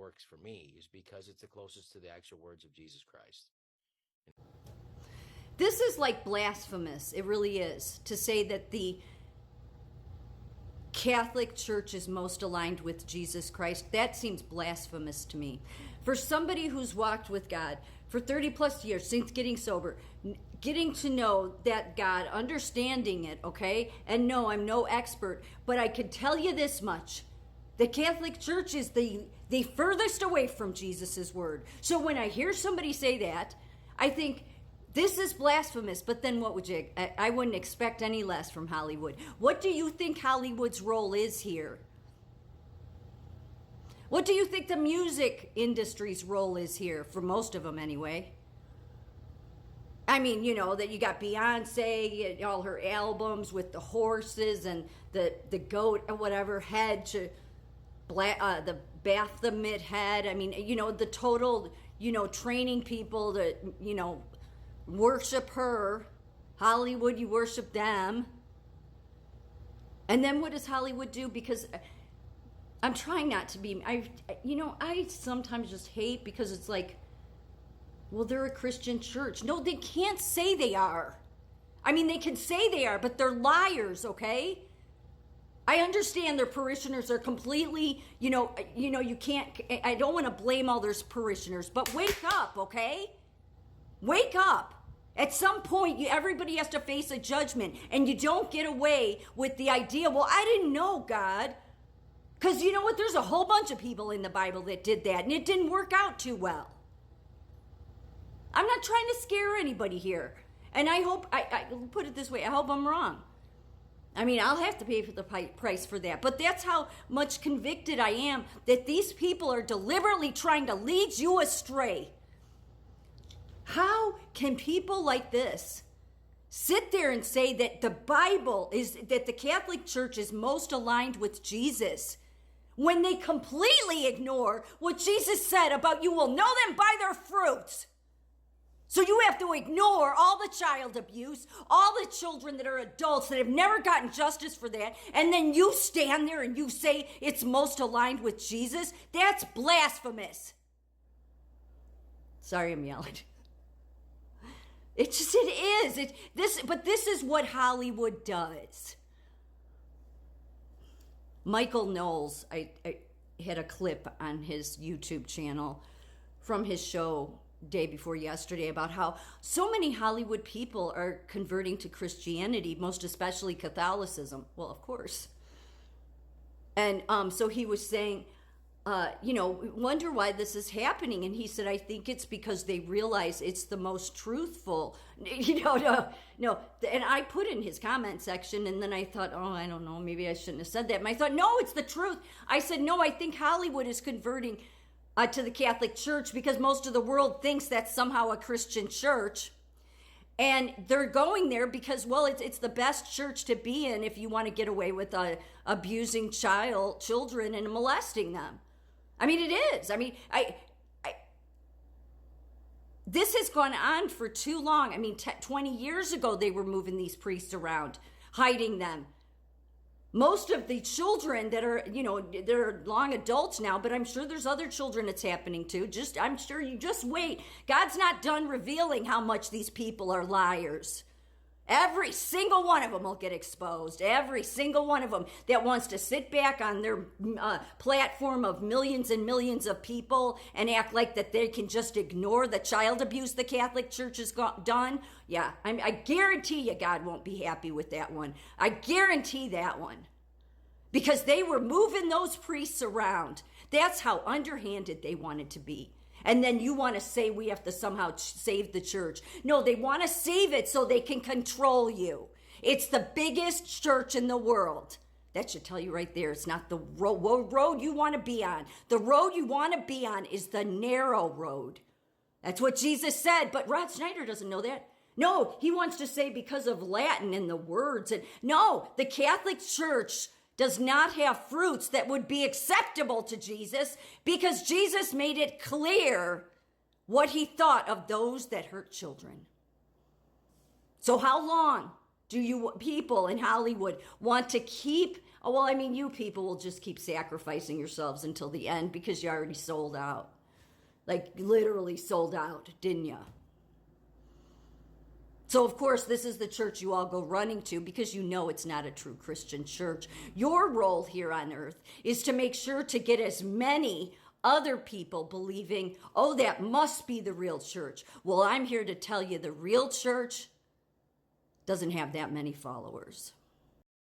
works for me is because it's the closest to the actual words of Jesus Christ. This is like blasphemous. It really is, to say that the Catholic Church is most aligned with Jesus Christ. That seems blasphemous to me. For somebody who's walked with God for 30 plus years since getting sober, getting to know that God, understanding it, okay? And no, I'm no expert, but I can tell you this much. The Catholic Church is the furthest away from Jesus' word. So when I hear somebody say that, I think, this is blasphemous, but then what would you, I wouldn't expect any less from Hollywood. What do you think Hollywood's role is here? What do you think the music industry's role is here, for most of them anyway? I mean, you know, that you got Beyonce, all her albums with the horses and the goat or whatever head to the Baphomet head. I mean, you know, the total, you know, training people to, you know, worship her. Hollywood, you worship them. And then what does Hollywood do? Because I'm trying not to be, I sometimes just hate, because it's like, well, they're a Christian church. No, they can't say they are. I mean, they can say they are, but they're liars, okay? I understand their parishioners are completely, you can't, I don't want to blame all their parishioners, but wake up, okay? Wake up. At some point, everybody has to face a judgment, and you don't get away with the idea, well, I didn't know, God. Because you know what? There's a whole bunch of people in the Bible that did that, and it didn't work out too well. I'm not trying to scare anybody here. And I hope, I put it this way, I hope I'm wrong. I mean, I'll have to pay for the price for that. But that's how much convicted I am that these people are deliberately trying to lead you astray. How can people like this sit there and say that the Bible is, that the Catholic Church is most aligned with Jesus, when they completely ignore what Jesus said about you will know them by their fruits? So you have to ignore all the child abuse, all the children that are adults that have never gotten justice for that, and then you stand there and you say it's most aligned with Jesus? That's blasphemous. Sorry, I'm yelling. It is. But this is what Hollywood does. Michael Knowles, I had a clip on his YouTube channel from his show day before yesterday about how so many Hollywood people are converting to Christianity, most especially Catholicism. Well, of course. And so he was saying, wonder why this is happening. And he said, I think it's because they realize it's the most truthful, no. And I put in his comment section, and then I thought, I don't know, maybe I shouldn't have said that. And I thought, no, it's the truth. I said, no, I think Hollywood is converting to the Catholic Church because most of the world thinks that's somehow a Christian church. And they're going there because, well, it's the best church to be in if you want to get away with abusing children and molesting them. I mean, it is. I mean, this has gone on for too long. I mean, 20 years ago, they were moving these priests around, hiding them. Most of the children that are, they're long adults now, but I'm sure there's other children it's happening to. I'm sure you just wait. God's not done revealing how much these people are liars. Every single one of them will get exposed. Every single one of them that wants to sit back on their platform of millions and millions of people and act like that they can just ignore the child abuse the Catholic Church has done. Yeah, I guarantee you God won't be happy with that one. I guarantee that one. Because they were moving those priests around. That's how underhanded they wanted to be. And then you want to say we have to somehow save the church. No, they want to save it so they can control you. It's the biggest church in the world. That should tell you right there. It's not the road you want to be on. The road you want to be on is the narrow road. That's what Jesus said, but Rod Snyder doesn't know that. No, he wants to say because of Latin and the words. And no, the Catholic Church does not have fruits that would be acceptable to Jesus because Jesus made it clear what he thought of those that hurt children. So how long do you people in Hollywood want to keep Oh, well, I mean, you people will just keep sacrificing yourselves until the end because you already sold out. Like, literally sold out, didn't you? So, of course, this is the church you all go running to because you know it's not a true Christian church. Your role here on earth is to make sure to get as many other people believing, oh, that must be the real church. Well, I'm here to tell you the real church doesn't have that many followers.